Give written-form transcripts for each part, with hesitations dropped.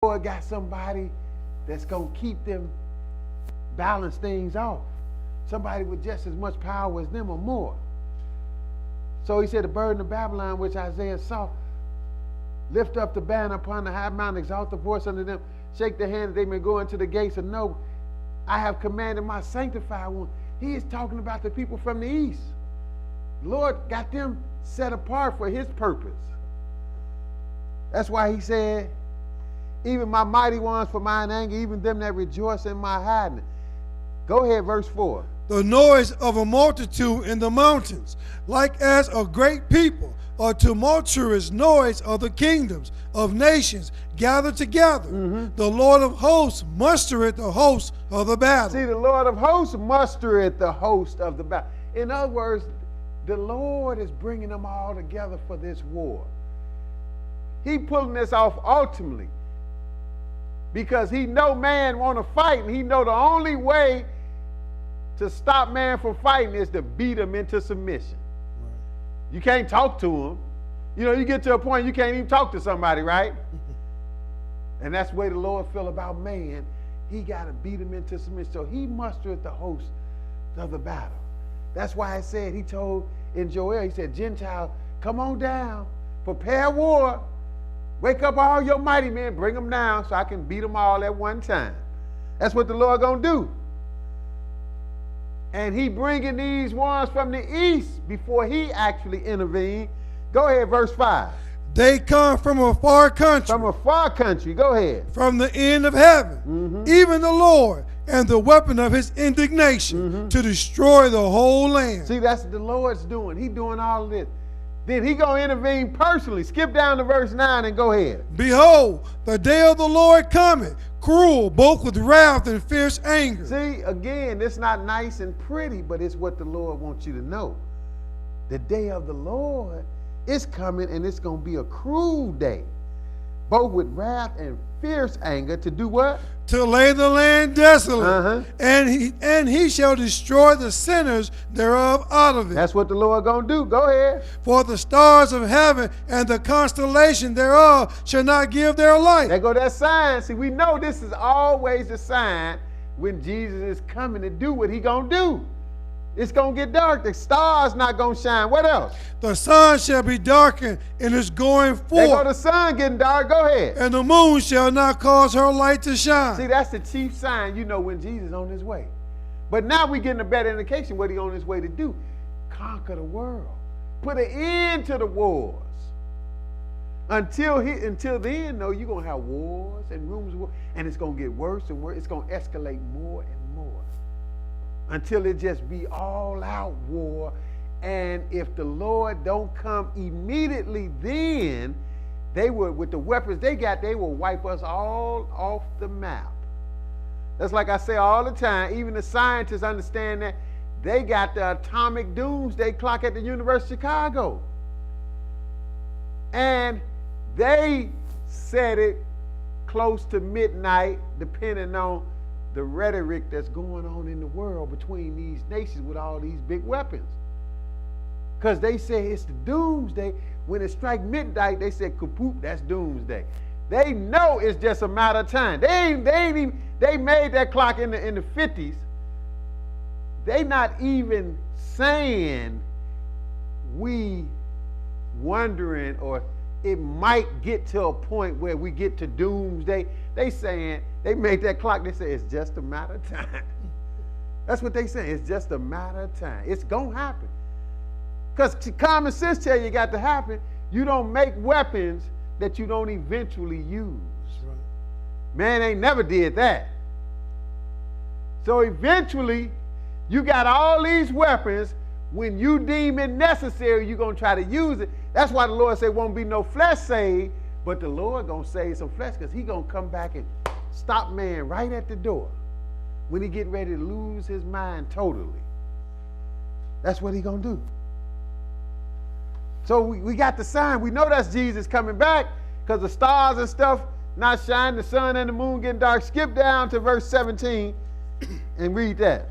Lord got somebody that's going to keep them balance things off. Somebody with just as much power as them or more. So he said, the burden of Babylon, which Isaiah saw, lift up the banner upon the high mountain, exalt the voice unto them, shake their hands, they may go into the gates of no. I have commanded my sanctified one. He is talking about the people from the east. The Lord got them set apart for his purpose. That's why he said, even my mighty ones for mine anger, even them that rejoice in my hiding. Go ahead, verse 4. The noise of a multitude in the mountains, like as a great people, a tumultuous noise of the kingdoms of nations gathered together. The Lord of hosts mustereth the host of the battle. See, the Lord of hosts mustereth the host of the battle. In other words, the Lord is bringing them all together for this war. He pulling this off ultimately because he know man want to fight, and he know the only way to stop man from fighting is to beat him into submission. Right. You can't talk to him. You know, you get to a point you can't even talk to somebody, right? And that's the way the Lord feel about man. He got to beat him into submission. So he mustered the host of the battle. That's why I said, he told in Joel, he said, Gentile, come on down, prepare war. Wake up all your mighty men, bring them down so I can beat them all at one time. That's what the Lord gonna do. And he bringing these ones from the east before he actually intervened. Go ahead, verse 5. They come from a far country. From a far country. Go ahead. From the end of heaven. Even the Lord and the weapon of his indignation to destroy the whole land. See, that's what the Lord's doing. He doing all of this. Then he going to intervene personally. Skip down to verse 9 and go ahead. Behold, the day of the Lord cometh, cruel, both with wrath and fierce anger. See, again, it's not nice and pretty, but it's what the Lord wants you to know. The day of the Lord is coming, and it's going to be a cruel day, both with wrath and fierce anger, to do what? To lay the land desolate, and he shall destroy the sinners thereof out of it. That's what the Lord gonna do. Go ahead. For the stars of heaven and the constellation thereof shall not give their light. There go that sign. See, we know this is always a sign when Jesus is coming to do what he gonna do. It's going to get dark. The stars not going to shine. What else? The sun shall be darkened in its going forth. There go the sun getting dark. Go ahead. And the moon shall not cause her light to shine. See, that's the chief sign, you know, when Jesus is on his way. But now we're getting a better indication what he's on his way to do. Conquer the world. Put an end to the wars. Until then, though, you're going to have wars and rumors of war, and it's going to get worse and worse. It's going to escalate more and more, until it just be all out war. And if the Lord don't come immediately, then they would, with the weapons they got, they will wipe us all off the map. That's like I say all the time, even the scientists understand that. They got the atomic doomsday clock at the University of Chicago. And they set it close to midnight, depending on the rhetoric that's going on in the world between these nations with all these big weapons. Because they say it's the doomsday. When it strikes midnight, they say kapoop, that's doomsday. They know it's just a matter of time. They made that clock in the 50s. They not even saying we wondering or it might get to a point where we get to doomsday. They saying, they made that clock, they say it's just a matter of time. That's what they say, it's just a matter of time. It's going to happen. Because common sense tell you it got to happen. You don't make weapons that you don't eventually use. Right. Man ain't never did that. So eventually, you got all these weapons. When you deem it necessary, you're going to try to use it. That's why the Lord said won't be no flesh saved, but the Lord going to save some flesh because he going to come back and stop man right at the door when he get ready to lose his mind totally. That's what he going to do. So we got the sign. We know that's Jesus coming back because the stars and stuff not shining, the sun and the moon getting dark. Skip down to verse 17 and read that.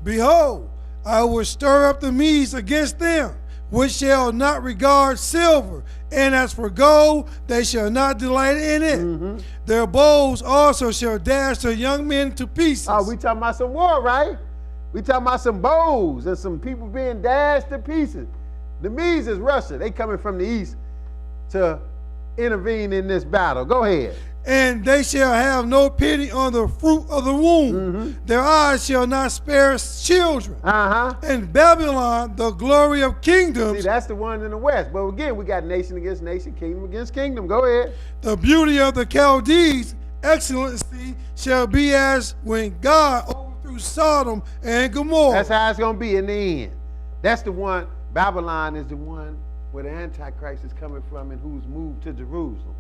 Behold, I will stir up the Medes against them which shall not regard silver, and as for gold, they shall not delight in it. Their bows also shall dash the young men to pieces. Oh, we talking about some war, right? We talking about some bows and some people being dashed to pieces. The Medes is Russia. They coming from the east to intervene in this battle. Go ahead. And they shall have no pity on the fruit of the womb. Their eyes shall not spare children. And Babylon, the glory of kingdoms. See, that's the one in the west. But again, we got nation against nation, kingdom against kingdom. Go ahead. The beauty of the Chaldees, excellency, shall be as when God overthrew Sodom and Gomorrah. That's how it's going to be in the end. That's the one. Babylon is the one where the Antichrist is coming from and who's moved to Jerusalem.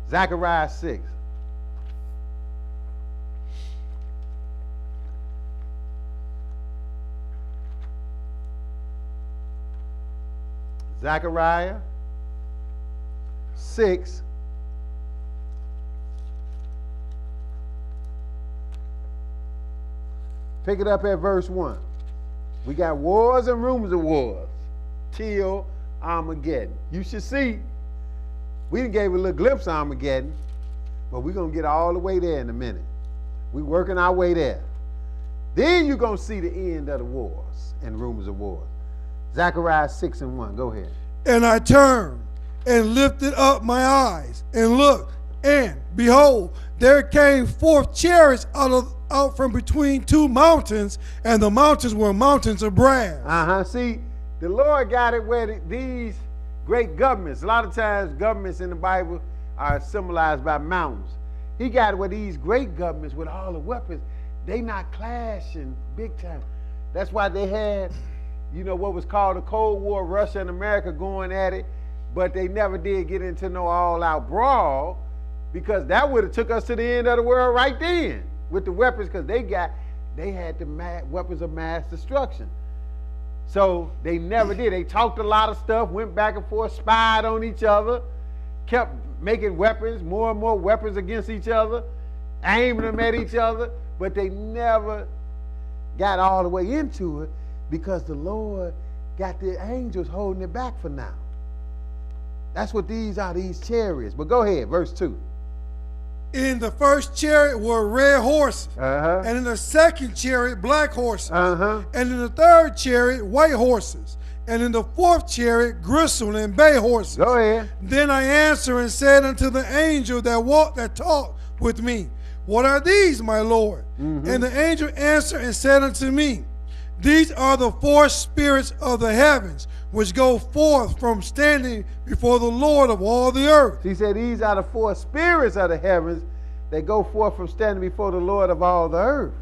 Zechariah 6. Zechariah 6. Pick it up at verse 1. We got wars and rumors of wars till Armageddon. You should see. We done gave a little glimpse of Armageddon, but we're going to get all the way there in a minute. We're working our way there. Then you're going to see the end of the wars and rumors of wars. Zechariah 6 and 1. Go ahead. And I turned and lifted up my eyes and looked, and behold, there came forth chariots out from between two mountains, and the mountains were mountains of brass. See, the Lord got it where these great governments, a lot of times governments in the Bible are symbolized by mountains. He got it where these great governments with all the weapons, they not clashing big time. That's why they had, what was called the Cold War, Russia and America going at it, but they never did get into no all-out brawl, because that would have took us to the end of the world right then with the weapons, because they had the weapons of mass destruction. So they never did. They talked a lot of stuff, went back and forth, spied on each other, kept making weapons, more and more weapons against each other, aiming them at each other, but they never got all the way into it because the Lord got the angels holding it back for now. That's what these are, these chariots. But go ahead, verse 2. In the first chariot were red horses, and in the second chariot black horses, and in the third chariot white horses, and in the fourth chariot gristle and bay horses. Go ahead. Then I answered and said unto the angel that talked with me, What are these, my Lord? And the angel answered and said unto me, These are the four spirits of the heavens, which go forth from standing before the Lord of all the earth. He said these are the four spirits of the heavens that go forth from standing before the Lord of all the earth.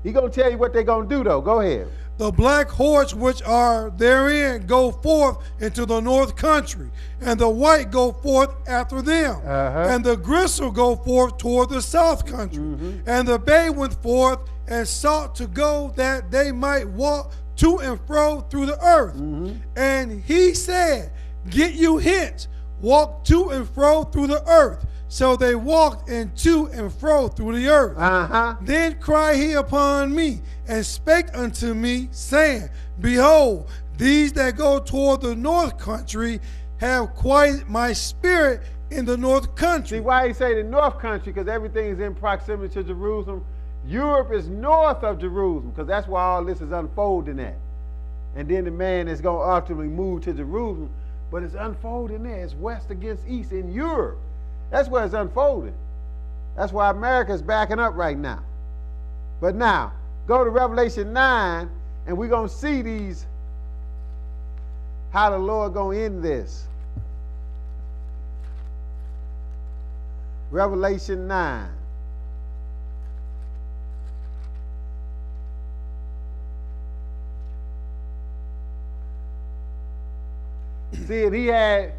He going to tell you what they're going to do, though. Go ahead. The black horse which are therein go forth into the north country, and the white go forth after them, and the gristle go forth toward the south country. And the bay went forth and sought to go that they might walk to and fro through the earth. And he said, Get you hence, walk to and fro through the earth. So they walked and to and fro through the earth. Then cried he upon me, and spake unto me, saying, Behold, these that go toward the north country have quieted my spirit in the north country. See why he say the north country? Because everything is in proximity to Jerusalem. Europe is north of Jerusalem, because that's why all this is unfolding at. And then the man is going to ultimately move to Jerusalem, but it's unfolding there. It's west against east in Europe. That's where it's unfolding. That's why America is backing up right now. But now, go to Revelation 9, and we're going to see these, how the Lord going to end this. Revelation 9. See, and he had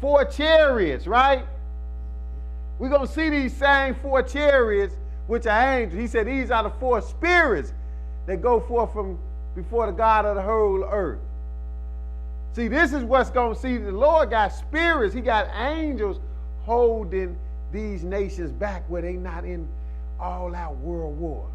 4 chariots, right? We're going to see these same 4 chariots, which are angels. He said these are the 4 spirits that go forth from before the God of the whole earth. See, this is what's going to see. The Lord got spirits. He got angels holding these nations back where they not in all-out world war.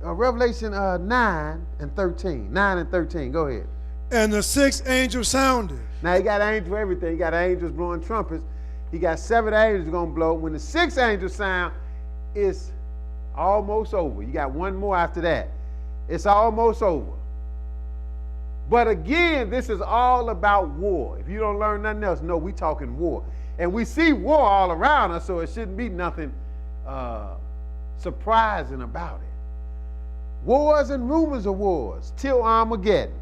Revelation 9 and 13. 9 and 13. Go ahead. And the sixth angel sounded. Now he got angels for everything. He got angels blowing trumpets. He got 7 angels going to blow. When the sixth angel sound, it's almost over. You got one more after that. It's almost over. But again, this is all about war. If you don't learn nothing else, no, we talking war. And we see war all around us, so it shouldn't be nothing surprising about it. Wars and rumors of wars till Armageddon.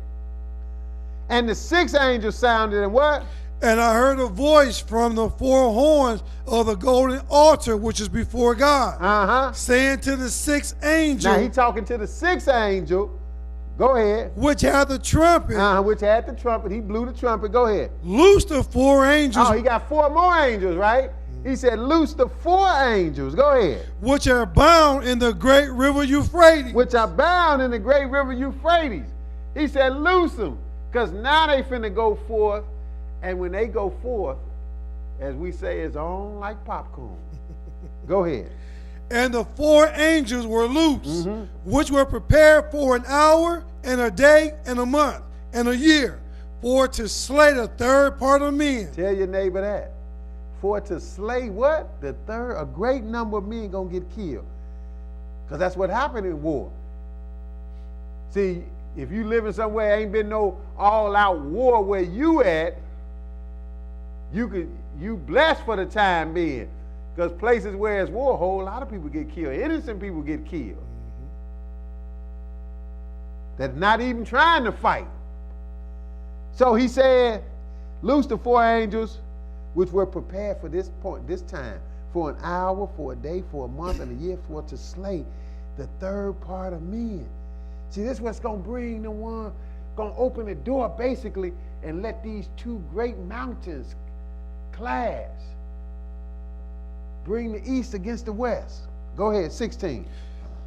And the sixth angel sounded, and what? And I heard a voice from the 4 horns of the golden altar, which is before God, saying to the sixth angel. Now he talking to the sixth angel. Go ahead. Which had the trumpet. Which had the trumpet. He blew the trumpet. Go ahead. Loose the 4 angels. Oh, he got 4 more angels, right? He said, loose the 4 angels. Go ahead. Which are bound in the great river Euphrates. Which are bound in the great river Euphrates. He said, loose them. Because now they finna go forth. And when they go forth, as we say, it's on like popcorn. Go ahead. And the 4 angels were loose, which were prepared for an hour and a day and a month and a year, for to slay the 3rd part of men. Tell your neighbor that. For to slay what? The 3rd, a great number of men gonna get killed. Because that's what happened in war. See, if you living somewhere ain't been no all-out war where you at, you blessed for the time being. Because places where it's war, a whole lot of people get killed. Innocent people get killed. That's not even trying to fight. So he said, loose the 4 angels, which were prepared for this point, this time, for an hour, for a day, for a month, and a year, for to slay the 3rd part of men. See, this is what's going to bring the one, going to open the door, basically, and let these 2 great mountains clash. Bring the east against the west. Go ahead, 16.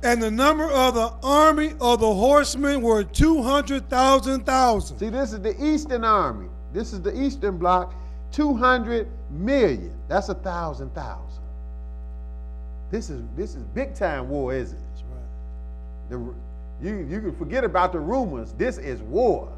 And the number of the army of the horsemen were 200,000. See, this is the eastern army. This is the eastern bloc. 200 million. That's 1,000. This is big time war, isn't it? That's right. You can forget about the rumors. This is war.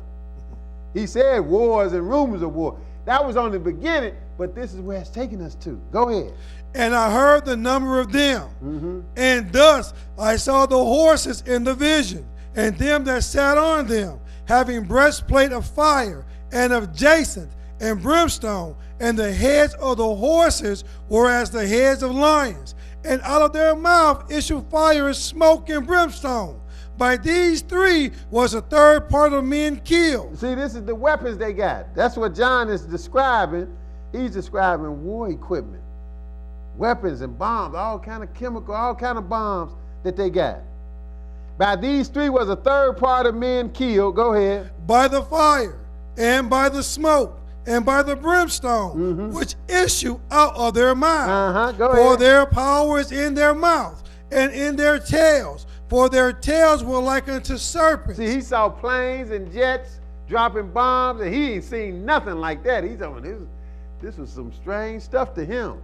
He said wars and rumors of war. That was on the beginning, but this is where it's taking us to. Go ahead. And I heard the number of them. And thus I saw the horses in the vision, and them that sat on them, having breastplate of fire, and of jacinth, and brimstone, and the heads of the horses were as the heads of lions, and out of their mouth issued fire and smoke and brimstone. By these 3 was a 3rd part of men killed. See, this is the weapons they got. That's what John is describing. He's describing war equipment. Weapons and bombs, all kind of chemical, all kind of bombs that they got. By these 3 was a 3rd part of men killed. Go ahead. By the fire, and by the smoke, and by the brimstone, which issue out of their mouth. Go For ahead. their power is in their mouth, and in their tails. For their tails were like unto serpents. See, he saw planes and jets dropping bombs, and he ain't seen nothing like that. He's talking, this was some strange stuff to him.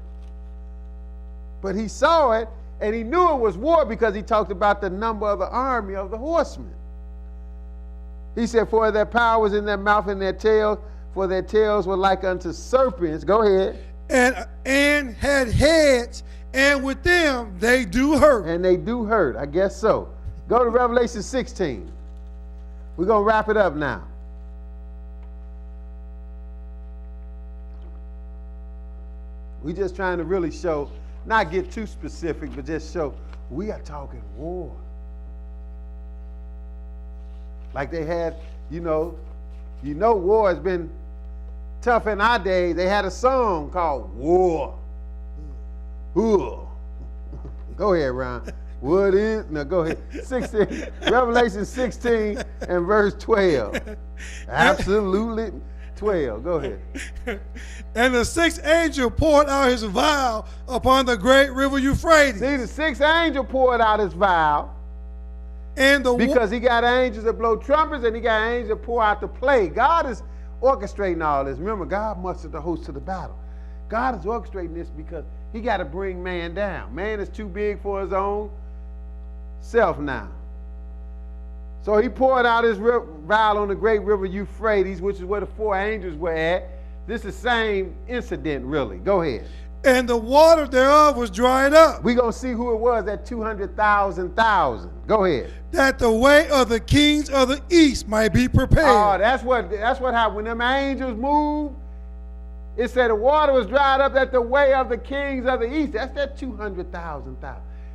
But he saw it, and he knew it was war because he talked about the number of the army of the horsemen. He said, for their power was in their mouth and their tails, for their tails were like unto serpents. Go ahead. And had heads, and with them they do hurt. And they do hurt, I guess so. Go to Revelation 16. We're going to wrap it up now. We're just trying to really show, not get too specific, but just show we are talking war. Like they had, you know, war has been tough in our days. They had a song called War. Ooh. Go ahead, Ron. What is, no, go ahead. 16, Revelation 16 and verse 12. Absolutely 12. Go ahead. And the 6th angel poured out his vial upon the great river Euphrates. See, the 6th angel poured out his vial. And because he got angels that blow trumpets and he got angels that pour out the plague. God is orchestrating all this. Remember, God mustered the host to the battle. God is orchestrating this because he got to bring man down. Man is too big for his own self now. So he poured out his vial on the great river Euphrates, which is where the 4 angels were at. This is the same incident, really. Go ahead. And the water thereof was dried up. We're going to see who it was at 200,000. Go ahead. That the way of the kings of the east might be prepared. Oh, that's what happened. When them angels moved, it said the water was dried up at the way of the kings of the east. That's that 200,000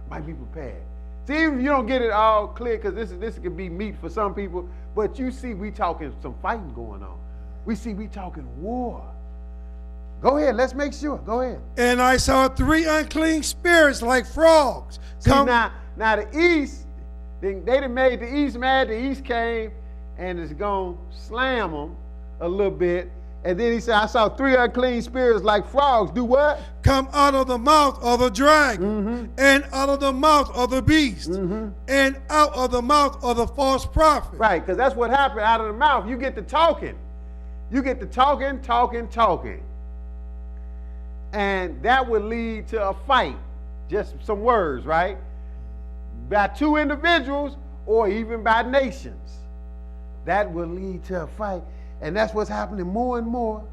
might be prepared. See, even if you don't get it all clear, because this could be meat for some people, but you see we talking some fighting going on. We talking war. Go ahead, let's make sure. Go ahead. And I saw 3 unclean spirits like frogs. See, now the east, they done made the east mad. The east came and is going to slam them a little bit. And then he said, I saw 3 unclean spirits like frogs. Do what? Come out of the mouth of the dragon, and out of the mouth of the beast, and out of the mouth of the false prophet. Right, because that's what happened out of the mouth. You get to talking. You get to talking. And that would lead to a fight. Just some words, right? By 2 individuals or even by nations. That will lead to a fight. And that's what's happening more and more.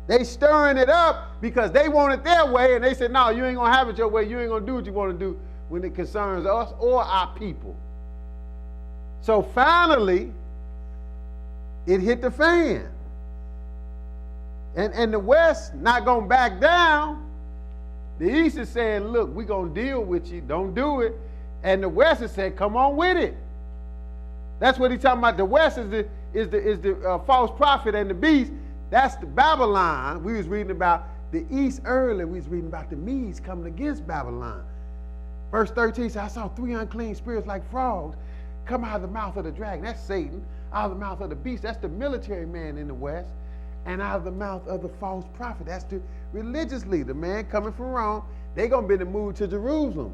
They stirring it up because they want it their way, and they said, no, you ain't going to have it your way. You ain't going to do what you want to do when it concerns us or our people. So finally, it hit the fan. And the West not going to back down. The East is saying, look, we're going to deal with you. Don't do it. And the West is saying, come on with it. That's what he's talking about. The West is the false prophet and the beast. That's the Babylon. We was reading about the East earlier. We was reading about the Medes coming against Babylon. Verse 13 says, I saw 3 unclean spirits like frogs come out of the mouth of the dragon. That's Satan. Out of the mouth of the beast. That's the military man in the West. And out of the mouth of the false prophet. That's the religious leader, man coming from Rome. They're going to be in the mood to Jerusalem.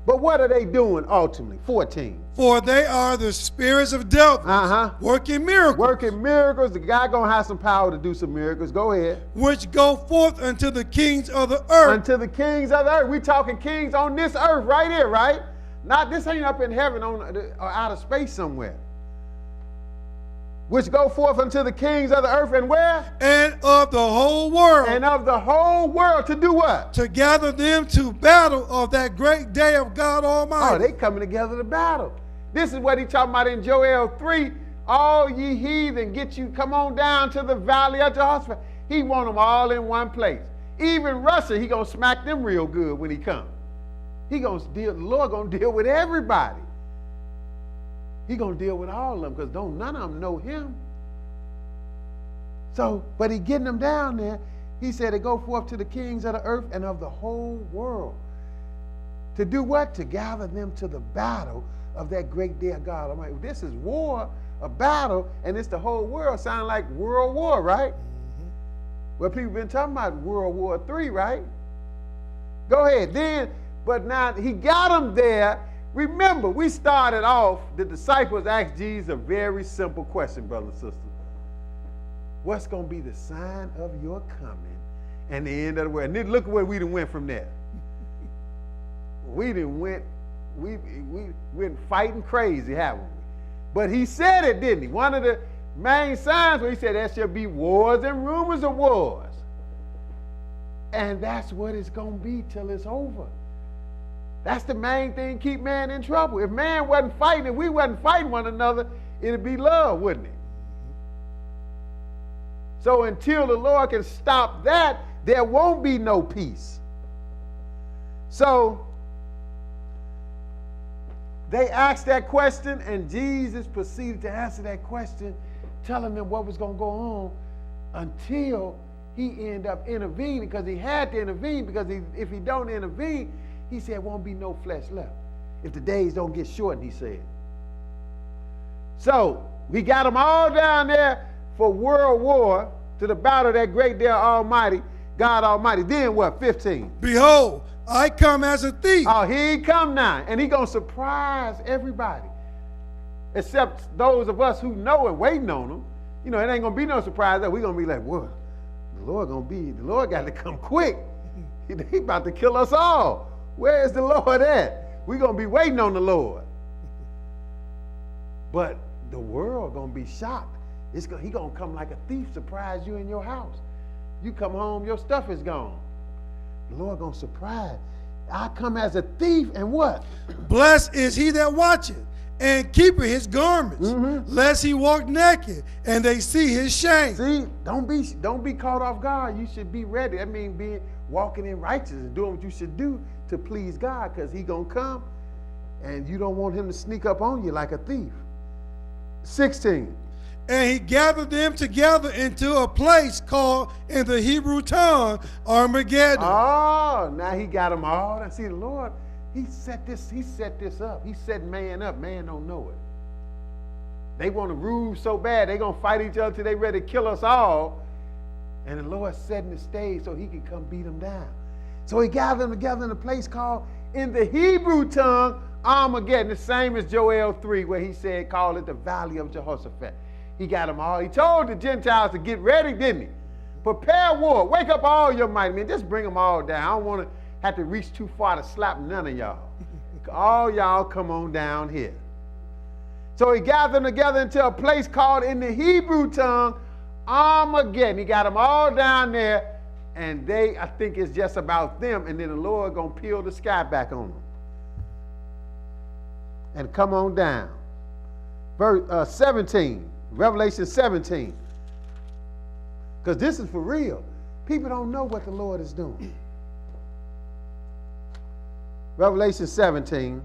But what are they doing ultimately? 14. For they are the spirits of devils, working miracles. Working miracles. The guy going to have some power to do some miracles. Go ahead. Which go forth unto the kings of the earth. Unto the kings of the earth. We talking kings on this earth right here, right? Not this ain't up in heaven or out of space somewhere. Which go forth unto the kings of the earth and where? And of the whole world. And of the whole world to do what? To gather them to battle of that great day of God Almighty. Oh, they coming together to battle. This is what he talking about in Joel 3. All ye heathen, come on down to the valley of Jehoshaphat. He want them all in one place. Even Russia, he gonna smack them real good when he come. The Lord gonna deal with everybody. He going to deal with all of them because none of them know him. So, but he getting them down there. He said to go forth to the kings of the earth and of the whole world. To do what? To gather them to the battle of that great day of God Almighty. This is war, a battle, and it's the whole world. Sound like World War, right? Well, people been talking about World War III, right? Go ahead. But now he got them there. Remember, we started off, the disciples asked Jesus a very simple question, brothers and sisters. What's going to be the sign of your coming and the end of the world? And then look where we done went from there. We went fighting crazy, haven't we? But he said it, didn't he? One of the main signs where he said there shall be wars and rumors of wars. And that's what it's going to be till it's over. That's the main thing, keep man in trouble. If man wasn't fighting, if we wasn't fighting one another, it'd be love, wouldn't it? So until the Lord can stop that, there won't be no peace. So they asked that question, and Jesus proceeded to answer that question, telling them what was going to go on until he ended up intervening, because he had to intervene, because if he don't intervene, he said, there won't be no flesh left. If the days don't get shortened, he said. So, we got them all down there for world war, to the battle of that great day of Almighty, God Almighty. Then what, 15? Behold, I come as a thief. Oh, here he come now. And he going to surprise everybody. Except those of us who know and waiting on him. You know, it ain't going to be no surprise that we're going to be like, what? The Lord got to come quick. He about to kill us all. Where is the Lord at? We're going to be waiting on the Lord. But the world gonna be shocked. He gonna come like a thief, surprise you in your house. You come home, your stuff is gone. The Lord gonna surprise. I come as a thief, and what? Blessed is he that watcheth and keepeth his garments, lest he walk naked and they see his shame. See, don't be caught off guard. You should be ready. I mean, walking in righteousness, doing what you should do to please God, because he gonna come, and you don't want him to sneak up on you like a thief. 16. And he gathered them together into a place called in the Hebrew tongue Armageddon. Oh, now he got them all. And see, the Lord, he set this up. He set man up. Man don't know it. They want to rule so bad, they gonna fight each other till they ready to kill us all. And the Lord setting the stage so he can come beat them down. So he gathered them together in a place called in the Hebrew tongue Armageddon, the same as Joel 3, where he said, call it the Valley of Jehoshaphat. He got them all. He told the Gentiles to get ready, didn't he? Prepare war. Wake up all your mighty men. Just bring them all down. I don't want to have to reach too far to slap none of y'all. All y'all come on down here. So he gathered them together into a place called in the Hebrew tongue Armageddon. He got them all down there, and I think it's just about them, and then the Lord going to peel the sky back on them. And come on down. Verse 17. Revelation 17. Because this is for real. People don't know what the Lord is doing. Revelation 17.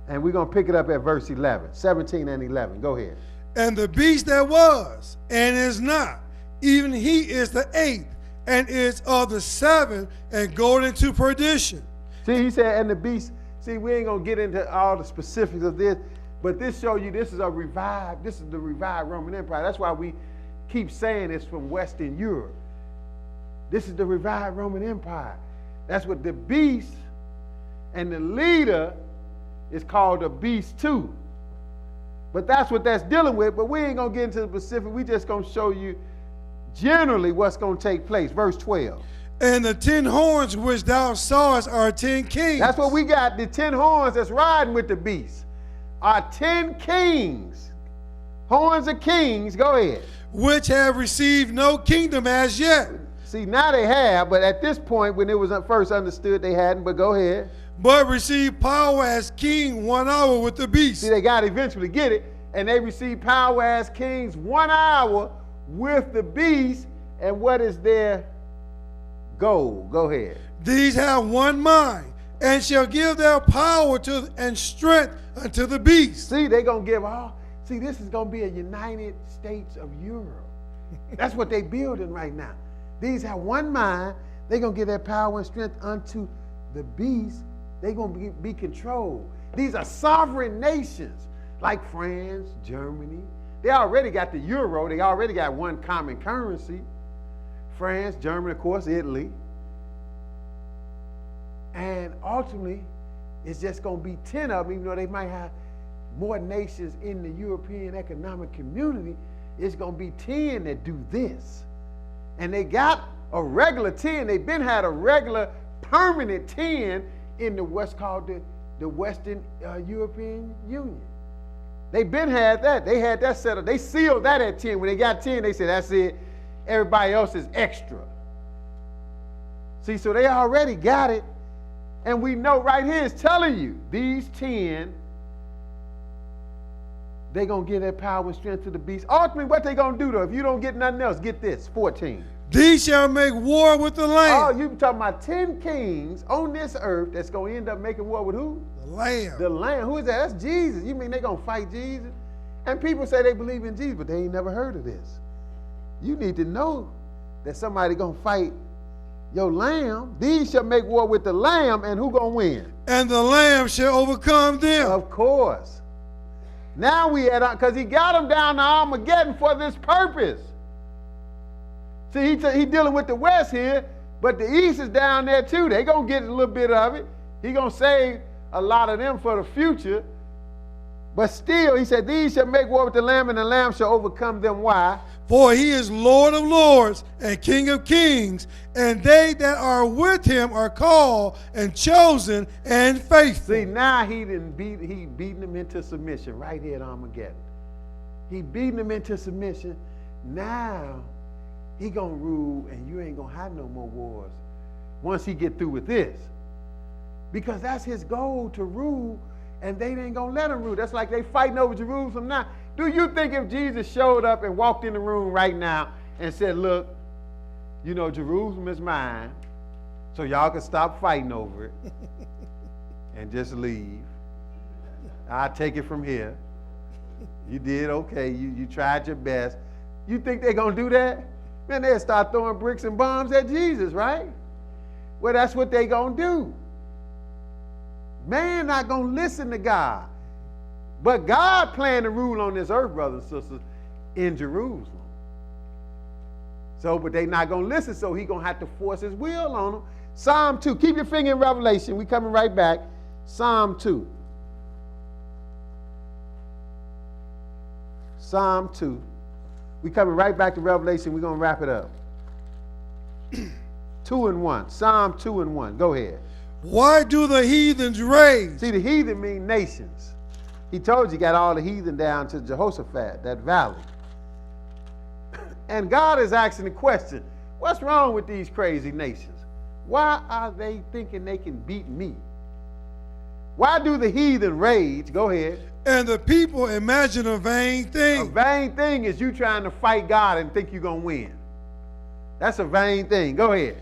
And we're going to pick it up at verse 11. 17 and 11. Go ahead. And the beast that was and is not, even he is the eighth, and is of the seven, and going into perdition. See, he said, and the beast. See, we ain't going to get into all the specifics of this, but this shows you this is the revived Roman Empire. That's why we keep saying it's from Western Europe. This is the revived Roman Empire. That's what the beast and the leader is called the beast too. But that's what that's dealing with, but we ain't going to get into the specific. We just going to show you generally what's going to take place. Verse 12. And the 10 horns which thou sawest are 10 kings. That's what we got. The 10 horns that's riding with the beast are 10 kings. Horns of kings. Go ahead. Which have received no kingdom as yet. See, now they have, but at this point, when it was first understood, they hadn't. But go ahead. But receive power as king 1 hour with the beast. See, they got to eventually get it. And they receive power as kings 1 hour with the beast. And what is their goal? Go ahead. These have one mind, and shall give their power to and strength unto the beast. See, they're going to give all. See, this is going to be a United States of Europe. That's what they're building right now. These have one mind. They're going to give their power and strength unto the beast. They're going to be controlled. These are sovereign nations like France, Germany. They already got the euro. They already got one common currency. France, Germany, of course, Italy. And ultimately, it's just going to be 10 of them, even though they might have more nations in the European Economic Community. It's going to be 10 that do this. And they got a regular 10. They've been had a regular permanent 10 in what's called the Western European Union. They've been had that. They had that set up. They sealed that at 10. When they got 10, they said, that's it. Everybody else is extra. See, so they already got it. And we know right here it's telling you, these 10, they're going to give their power and strength to the beast. Ultimately, what they going to do, though, if you don't get nothing else, get this, 14. These shall make war with the Lamb. Oh, you talking about 10 kings on this earth that's going to end up making war with who? The Lamb. The Lamb. Who is that? That's Jesus. You mean they're going to fight Jesus? And people say they believe in Jesus, but they ain't never heard of this. You need to know that somebody going to fight your Lamb. These shall make war with the Lamb, and who going to win? And the Lamb shall overcome them. Of course. Now we had, because he got them down to Armageddon for this purpose. See, he dealing with the West here, but the East is down there too. They going to get a little bit of it. He going to save a lot of them for the future. But still, he said, these shall make war with the Lamb, and the Lamb shall overcome them. Why? For he is Lord of lords and King of kings, and they that are with him are called and chosen and faithful. See, now he beating them into submission right here at Armageddon. He beating them into submission. Now he gonna rule, and you ain't gonna have no more wars once he get through with this. Because that's his goal, to rule, and they ain't gonna let him rule. That's like they fighting over Jerusalem now. Do you think if Jesus showed up and walked in the room right now and said, look, you know, Jerusalem is mine, so y'all can stop fighting over it and just leave. I'll take it from here. You did okay. You tried your best. You think they're going to do that? Man, they'll start throwing bricks and bombs at Jesus, right? Well, that's what they're going to do. Man not going to listen to God. But God planned to rule on this earth, brothers and sisters, in Jerusalem. So, but they not going to listen, so he going to have to force his will on them. Psalm 2. Keep your finger in Revelation. We coming right back. Psalm 2. Psalm 2. We coming right back to Revelation. We're going to wrap it up. 2 and 1. Psalm 2 and 1. Go ahead. Why do the heathens rage? See, the heathen mean nations. He told you got all the heathen down to Jehoshaphat, that valley. And God is asking the question, what's wrong with these crazy nations? Why are they thinking they can beat me? Why do the heathen rage? Go ahead. And the people imagine a vain thing. A vain thing is you trying to fight God and think you're going to win. That's a vain thing. Go ahead.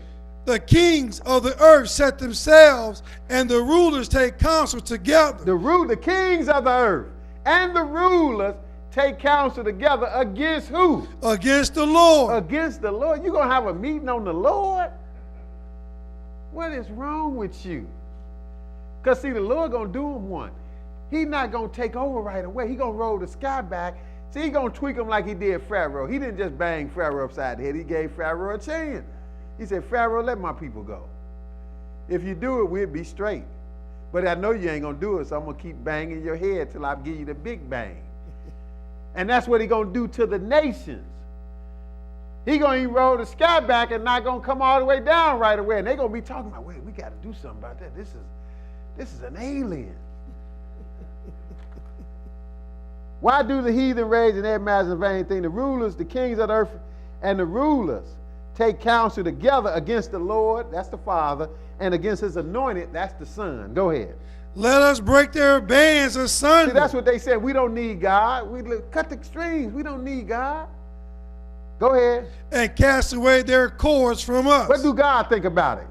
The kings of the earth set themselves, and the rulers take counsel together. The kings of the earth and the rulers take counsel together against who? Against the Lord. Against the Lord. You're going to have a meeting on the Lord? What is wrong with you? Because see, the Lord going to do him one. He's not going to take over right away. He's going to roll the sky back. See, he's going to tweak him like he did Pharaoh. He didn't just bang Pharaoh upside the head. He gave Pharaoh a chance. He said, Pharaoh, let my people go. If you do it, we'll be straight. But I know you ain't going to do it, so I'm going to keep banging your head till I give you the big bang. And that's what he's going to do to the nations. He's going to even roll the sky back and not going to come all the way down right away. And they're going to be talking about, wait, we got to do something about that. This is an alien. Why do the heathen rage and they imagine a vain thing? The rulers, the kings of the earth, and the rulers take counsel together against the Lord, that's the Father, and against his anointed, that's the Son. Go ahead. Let us break their bands asunder. See, that's what they said. We don't need God. We cut the strings. We don't need God. Go ahead. And cast away their cords from us. What do God think about it?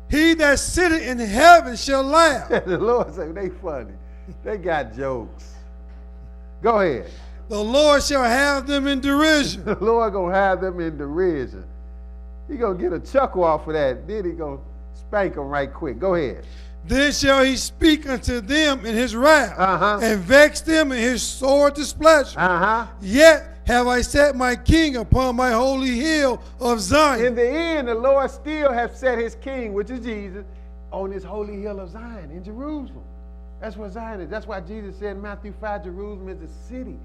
He that sitteth in heaven shall laugh. The Lord said, they funny. They got jokes. Go ahead. The Lord shall have them in derision. The Lord going to have them in derision. He going to get a chuckle off of that. Then he going to spank them right quick. Go ahead. Then shall he speak unto them in his wrath, and vex them in his sore displeasure. Yet have I set my king upon my holy hill of Zion. In the end, the Lord still has set his king, which is Jesus, on his holy hill of Zion in Jerusalem. That's what Zion is. That's why Jesus said in Matthew 5, Jerusalem is the city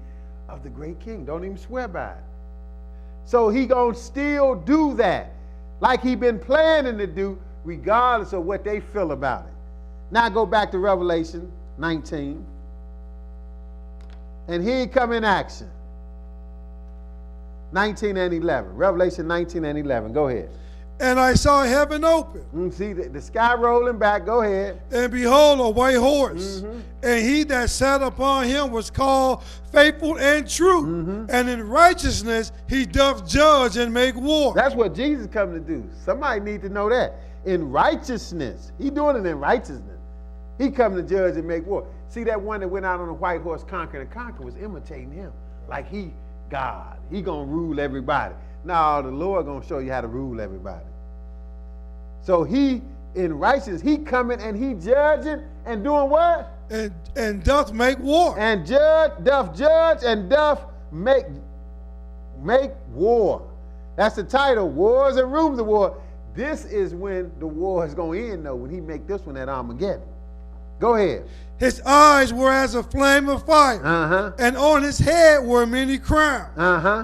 of the great king. Don't even swear by it. So he going to still do that like he been planning to do regardless of what they feel about it. Now go back to Revelation 19. And here he come in action. 19 and 11. Revelation 19 and 11. Go ahead. And I saw heaven open. See the sky rolling back. Go ahead. And behold, a white horse. And he that sat upon him was called Faithful and True. And in righteousness he doth judge and make war. That's what Jesus come to do. Somebody need to know that. In righteousness. He doing it in righteousness. He come to judge and make war. See, that one that went out on a white horse, conquer and conquer, was imitating him. Like he God. He going to rule everybody. Now the Lord going to show you how to rule everybody. So he, in righteousness, he coming and he judging and doing what? And doth make war. And doth judge and doth make war. That's the title, Wars and Rumors of War. This is when the war is going to end, though, when he make this one at Armageddon. Go ahead. His eyes were as a flame of fire, and on his head were many crowns.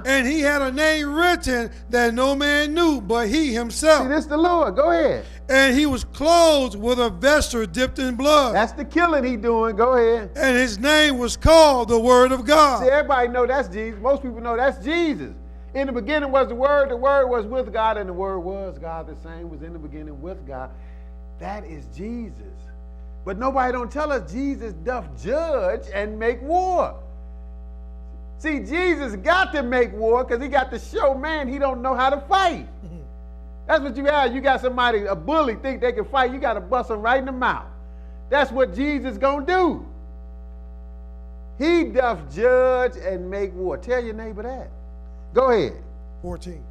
And he had a name written that no man knew but he himself. See, this the Lord. Go ahead. And he was clothed with a vesture dipped in blood. That's the killing he doing. Go ahead. And his name was called the Word of God. See, everybody know that's Jesus. Most people know that's Jesus. In the beginning was the Word was with God, and the Word was God. The same was in the beginning with God. That is Jesus. But nobody don't tell us Jesus doth judge and make war. See, Jesus got to make war because he got to show man he don't know how to fight. That's what you have. You got somebody, a bully, think they can fight. You got to bust them right in the mouth. That's what Jesus going to do. He doth judge and make war. Tell your neighbor that. Go ahead. 14.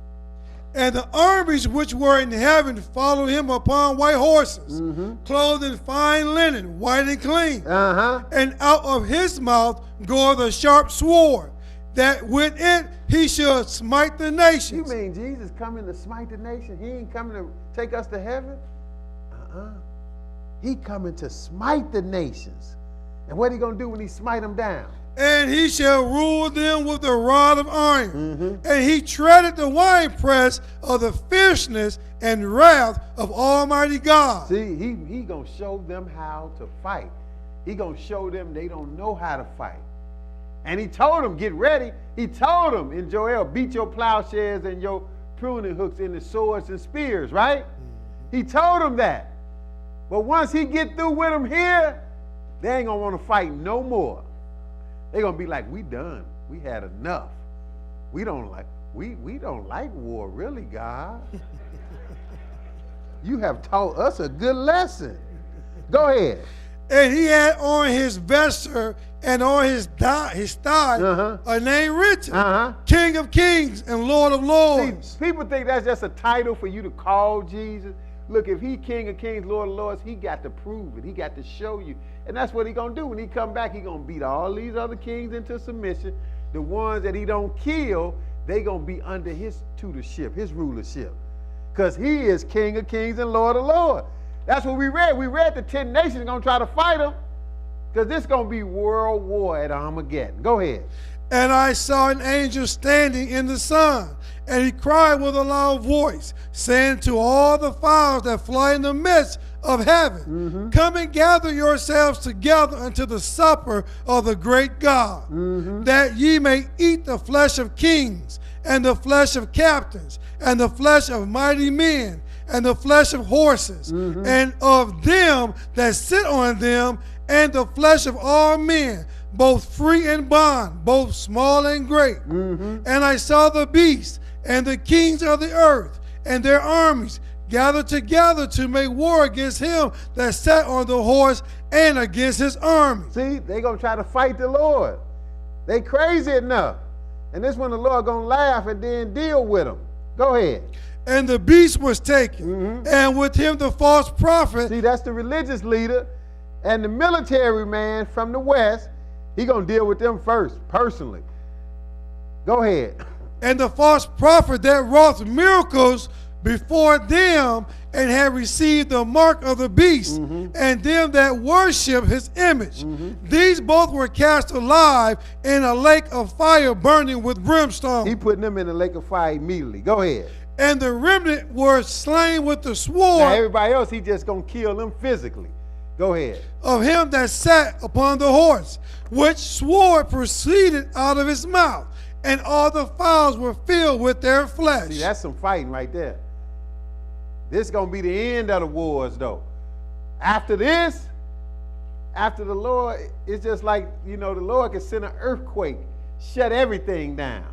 And the armies which were in heaven followed him upon white horses, clothed in fine linen, white and clean. And out of his mouth goeth a sharp sword, that with it he should smite the nations. You mean Jesus coming to smite the nation? He ain't coming to take us to heaven? He coming to smite the nations. And what he going to do when he smite them down? And he shall rule them with a rod of iron. And he treaded the winepress of the fierceness and wrath of Almighty God. See, he going to show them how to fight. He going to show them they don't know how to fight. And he told them, get ready. He told them in Joel, beat your plowshares and your pruning hooks into swords and spears, right? He told them that. But once he get through with them here, they ain't going to want to fight no more. They're going to be like, we done. We had enough. We don't like war, really, God. You have taught us a good lesson. Go ahead. And he had on his vesture and on his thigh a name written, King of Kings and Lord of Lords. See, people think that's just a title for you to call Jesus. Look, if he King of Kings, Lord of Lords, he got to prove it. He got to show you. And that's what he going to do. When he come back, he going to beat all these other kings into submission. The ones that he don't kill, they going to be under his tutorship, his rulership. Because he is King of Kings and Lord of Lords. That's what we read. We read the 10 nations are going to try to fight him. Because this is going to be world war at Armageddon. Go ahead. And I saw an angel standing in the sun, and he cried with a loud voice, saying to all the fowls that fly in the midst of heaven, come and gather yourselves together unto the supper of the great God, that ye may eat the flesh of kings, and the flesh of captains, and the flesh of mighty men, and the flesh of horses, and of them that sit on them, and the flesh of all men, both free and bond, both small and great. And I saw the beast and the kings of the earth and their armies gathered together to make war against him that sat on the horse and against his army. See, they going to try to fight the Lord. They crazy enough. And this one the Lord going to laugh and then deal with them. Go ahead. And the beast was taken, and with him the false prophet. See, that's the religious leader. And the military man from the west, he going to deal with them first, personally. Go ahead. And the false prophet that wrought miracles before them and had received the mark of the beast, and them that worship his image. These both were cast alive in a lake of fire burning with brimstone. He putting them in the lake of fire immediately. Go ahead. And the remnant were slain with the sword. Now everybody else, he just going to kill them physically. Go ahead. Of him that sat upon the horse, which sword proceeded out of his mouth, and all the fowls were filled with their flesh. See, that's some fighting right there. This is going to be the end of the wars, though. After this, after the Lord, it's just like, the Lord can send an earthquake, shut everything down.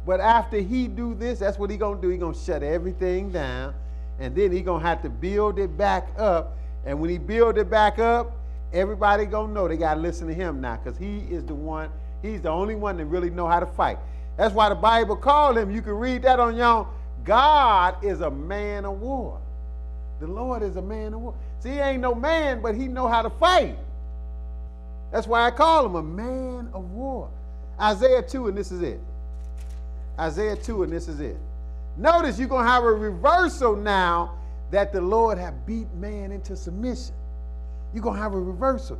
But after he do this, that's what he going to do. He going to shut everything down, and then he going to have to build it back up. And when he build it back up, everybody going to know they got to listen to him now, because he is the one, he's the only one that really know how to fight. That's why the Bible called him. You can read that on your own. God is a man of war. The Lord is a man of war. See, he ain't no man, but he know how to fight. That's why I call him a man of war. Isaiah 2, and this is it. Isaiah 2, and this is it. Notice you're going to have a reversal now that the Lord have beat man into submission. You're going to have a reversal.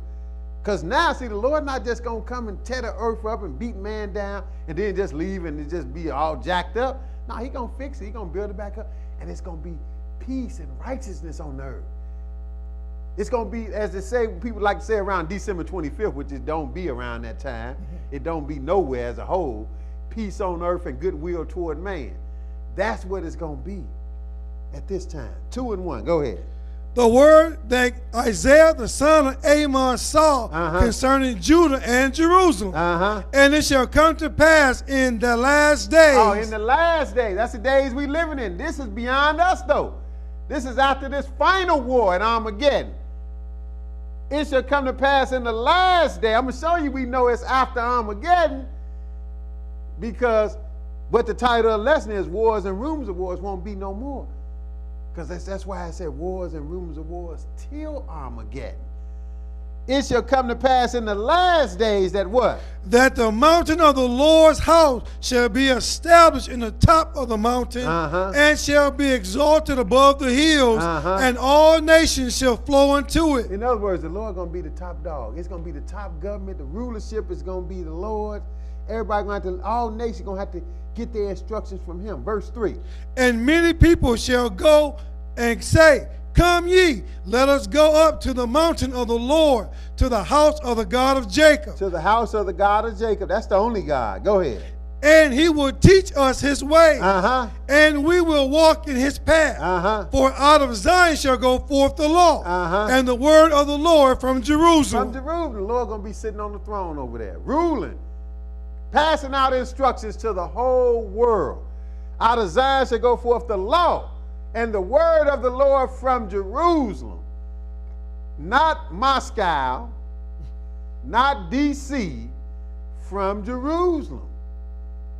Because now, see, the Lord not just going to come and tear the earth up and beat man down and then just leave and just be all jacked up. No, he going to fix it. He going to build it back up. And it's going to be peace and righteousness on the earth. It's going to be, as they say, people like to say around December 25th, which it don't be around that time. It don't be nowhere as a whole. Peace on earth and goodwill toward man. That's what it's going to be at this time. 2 and 1. Go ahead. The word that Isaiah the son of Amos saw concerning Judah and Jerusalem. And it shall come to pass in the last days. Oh, in the last days. That's the days we living in. This is beyond us, though. This is after this final war at Armageddon. It shall come to pass in the last day. I'm going to show you we know it's after Armageddon because what the title of the lesson is, Wars and Rumors of Wars won't be no more. Because that's why I said wars and rumors of wars till Armageddon. It shall come to pass in the last days that what? That the mountain of the Lord's house shall be established in the top of the mountain and shall be exalted above the hills, and all nations shall flow into it. In other words, the Lord going to be the top dog. It's going to be the top government. The rulership is going to be the Lord. Everybody going to have to, all nations going to have to get their instructions from him. Verse 3. And many people shall go and say, Come ye, let us go up to the mountain of the Lord, to the house of the God of Jacob. To the house of the God of Jacob. That's the only God. Go ahead. And he will teach us his way, and we will walk in his path. For out of Zion shall go forth the law, and the word of the Lord from Jerusalem. From Jerusalem, the Lord going to be sitting on the throne over there, ruling, passing out instructions to the whole world. Out of Zion shall go forth the law, and the word of the Lord from Jerusalem. Not Moscow, not D.C., from Jerusalem.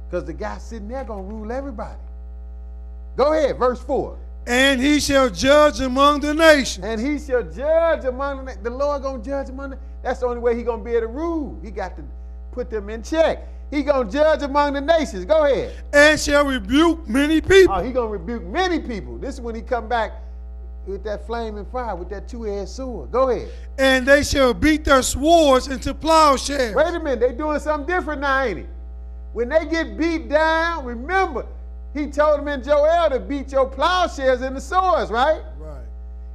Because the guy sitting there going to rule everybody. Go ahead, verse 4. And he shall judge among the nations. And he shall judge among the Lord going to judge among the. That's the only way he's going to be able to rule. He got to put them in check. He going to judge among the nations. Go ahead. And shall rebuke many people. Oh, he going to rebuke many people. This is when he come back with that flaming fire, with that two-edged sword. Go ahead. And they shall beat their swords into plowshares. Wait a minute. They doing something different now, ain't he? When they get beat down, remember, he told them in Joel to beat your plowshares into swords, right? Right.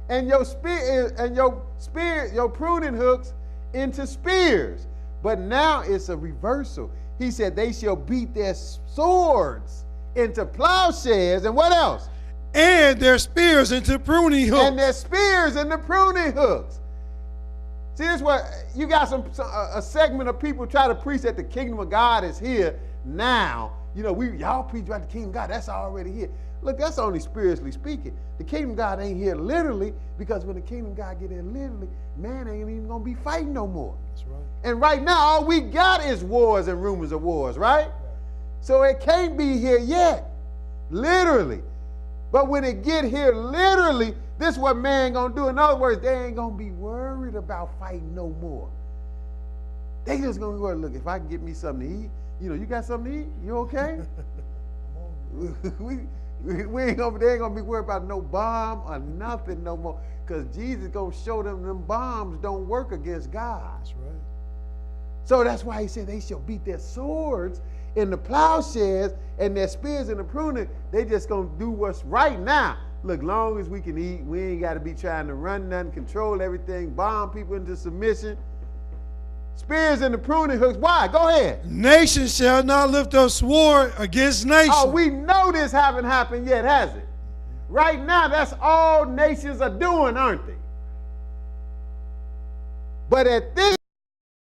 And your your pruning hooks into spears. But now it's a reversal. He said they shall beat their swords into plowshares, and what else? And their spears into pruning hooks. And their spears into pruning hooks. See, this is what you got a segment of people try to preach that the kingdom of God is here now. You know, y'all preach about the kingdom of God, that's already here. Look, that's only spiritually speaking. The kingdom of God ain't here literally, because when the kingdom of God get here literally, man ain't even gonna be fighting no more. That's right. And right now, all we got is wars and rumors of wars, right? So it can't be here yet, literally. But when it get here literally, this is what man gonna do. In other words, they ain't gonna be worried about fighting no more. They just gonna be worried, look, if I can get me something to eat, you know, you got something to eat? You okay? we ain't gonna, they ain't gonna be worried about no bomb or nothing no more. Because Jesus gonna show them bombs don't work against God. That's right. So that's why he said they shall beat their swords in the plowshares and their spears in the pruning. They just gonna do what's right now. Look, long as we can eat, we ain't got to be trying to run nothing, control everything, bomb people into submission. Spears in the pruning hooks. Why? Go ahead. Nation shall not lift up sword against nation. Oh, we know this haven't happened yet, has it? Right now, that's all nations are doing, aren't they? But at this